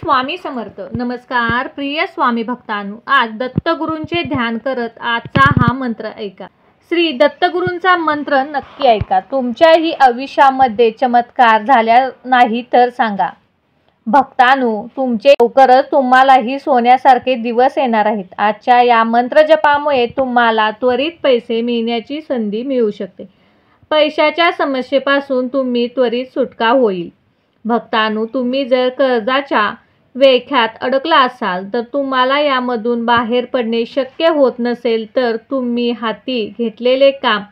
स्वामी समर्थ. नमस्कार प्रिय स्वामी भक्तांनो, आज दत्तगुरूंचे ध्यान करत आजचा हा मंत्र ऐका. श्री दत्तगुरूंचा मंत्र नक्की ऐका. तुमच्याही आयुष्यामध्ये चमत्कार झाला नाही तर सांगा. भक्तांनो, तुमचे लवकरच तुम्हालाही सोन्यासारखे दिवस येणार आहेत. आजच्या या मंत्र जपामुळे तुम्हाला त्वरित पैसे मिळण्याची संधी मिळू शकते. पैशाच्या समस्येपासून तुम्ही त्वरित सुटका होईल. भक्तांनो, तुम्ही जर कर्जाच्या वेख्यात अडकला असाल तर तुम्हाला यामधून बाहेर पडणे शक्य होत नसेल, तर तुम्ही हाती घेतलेले काम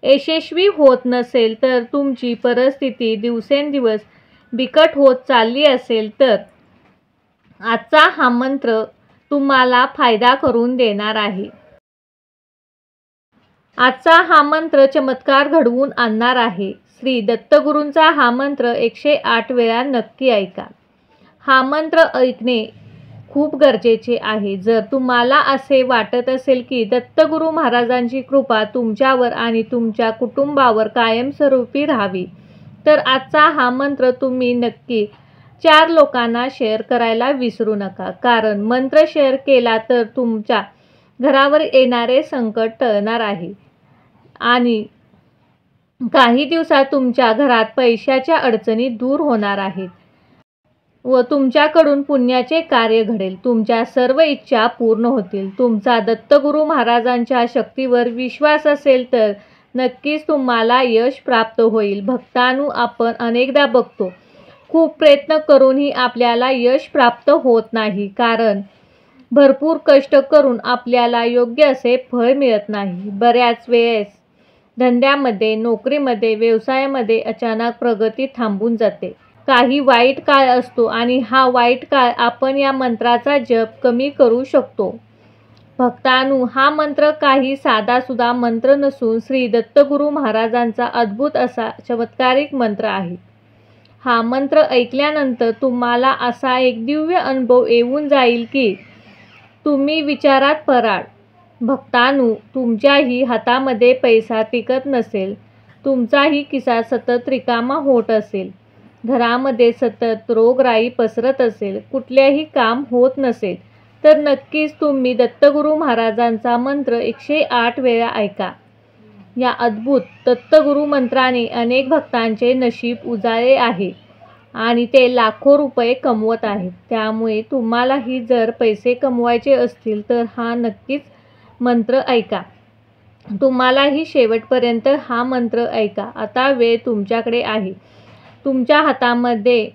यशस्वी होत नसेल, तर तुमची परिस्थिती दिवसेंदिवस बिकट होत चालली असेल, तर आजचा हा मंत्र तुम्हाला फायदा करून देणार आहे. आजचा हा मंत्र चमत्कार घडवून आणणार आहे. श्री दत्तगुरूंचा हा मंत्र 108 वेळा नक्की ऐका. हा मंत्र ऐकणे खूप गरजेचे आहे. जर तुम्हाला असे वाटत असेल की दत्तगुरू महाराजांची कृपा तुमच्यावर आणि तुमच्या कुटुंबावर कायमस्वरूपी राहावी, तर आजचा हा मंत्र तुम्ही नक्की 4 लोकांना शेअर करायला विसरू नका. कारण मंत्र शेअर केला तर तुमच्या घरावर येणारे संकट टळणार आहे आणि काही दिवसात तुमच्या घरात पैशाच्या अडचणी दूर होणार आहेत व तुमच्याकडून पुण्याचे कार्य घडेल. तुमच्या सर्व इच्छा पूर्ण होतील. तुमचा दत्तगुरू महाराजांच्या शक्तीवर विश्वास असेल तर नक्कीच तुम्हाला यश प्राप्त होईल. भक्तांनो, आपण अनेकदा बघतो खूप प्रयत्न करूनही आपल्याला यश प्राप्त होत नाही, कारण भरपूर कष्ट करून आपल्याला योग्य असे फळ मिळत नाही. बऱ्याच वेळेस धंद्यामध्ये, नोकरीमध्ये, व्यवसायामध्ये अचानक प्रगती थांबून जाते. काही वाईट काळ असतो आणि हा वाईट काळ आपण या मंत्राचा जप कमी करू शकतो. भक्तांनो, हा मंत्र काही साधासुद्धा मंत्र नसून श्री दत्तगुरू महाराजांचा अद्भुत असा चमत्कारिक मंत्र आहे. हा मंत्र ऐकल्यानंतर तुम्हाला असा एक दिव्य अनुभव येऊन जाईल की तुम्ही विचारात पडाल. भक्तांनो, तुमच्याही हातामध्ये पैसा टिकत नसेल, तुमचाही खिसा सतत रिकामा होत असेल, घरामध्ये सतत रोगराई पसरत असेल, कुठलेही काम होत नसेल, तर नक्कीच तुम्ही दत्तगुरू महाराजांचा मंत्र 108 वेळा ऐका. या अद्भुत दत्तगुरू मंत्राने अनेक भक्तांचे नशीब उजळले आहे आणि ते लाखो रुपये कमवत आहेत. त्यामुळे तुम्हालाही जर पैसे कमवायचे असतील तर हा नक्कीच मंत्र ऐका. तुम्हालाही शेवटपर्यंत हा मंत्र ऐका. आता वेळ तुमच्याकडे आहे, तुमच्या हातामध्ये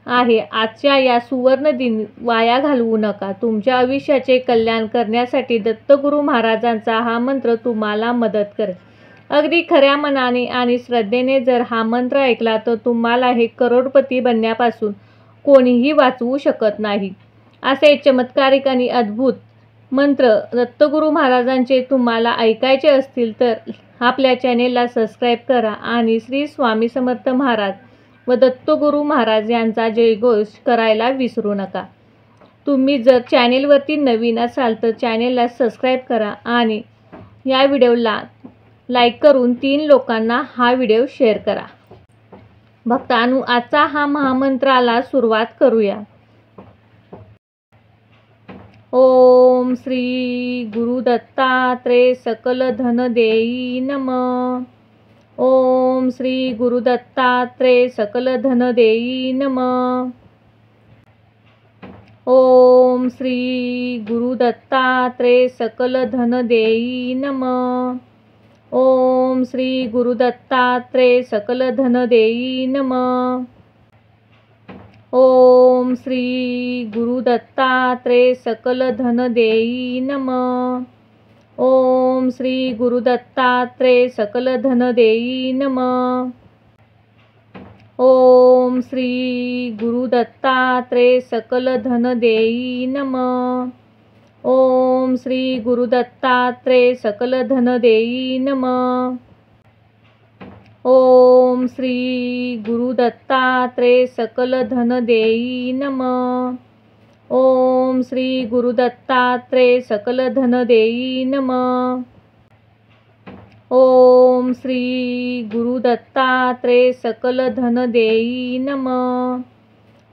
आहे. आजच्या या सुवर्ण दिन वाया घालवू नका. तुमच्या आयुष्याचे कल्याण करण्यासाठी दत्तगुरू महाराजांचा हा मंत्र तुम्हाला मदत करेल. अगदी खऱ्या मनाने आणि श्रद्धेने जर हा मंत्र ऐकला तर तुम्हाला हे करोडपती बनण्यापासून कोणीही वाचवू शकत नाही. असे चमत्कारिक आणि अद्भुत मंत्र दत्तगुरू महाराजांचे तुम्हाला ऐकायचे असतील तर आपल्या चॅनेलला सबस्क्राईब करा आणि श्री स्वामी समर्थ महाराज व दत्तगुरू महाराज यांचा जयघोष करायला विसरू नका. तुम्ही जर चॅनेलवरती नवीन असाल तर चॅनेलला सबस्क्राईब करा आणि या व्हिडिओला लाईक करून 3 लोकांना हा व्हिडिओ शेअर करा. भक्तांनो, आजचा हा महामंत्राला सुरुवात करूया. ओम श्री गुरु दत्तात्रेय सकल धन देई नमः. ओम श्री गुरु दत्तात्रेय सकल धन देई नमः. ओम श्री गुरु दत्तात्रेय सकल धन देई नमः. ओम श्री गुरु दत्तात्रेय सकल धन देई नमः. ओम श्री गुरु दत्तात्रेय सकल धन देई नमः. ओम श्री गुरु दत्तात्रेय सकल धन देई नमः. ओम श्री गुरु दत्तात्रेय सकल धन देई नमः. ओम श्री गुरु दत्तात्रेय सकल धन देई नमः. ओम श्री गुरु दत्तात्रेय सकल धन देई नमः. ओम श्री गुरु दत्तात्रेय सकल धन देई नमः. ओम श्री गुरु दत्तात्रेय सकल धन देई नमः.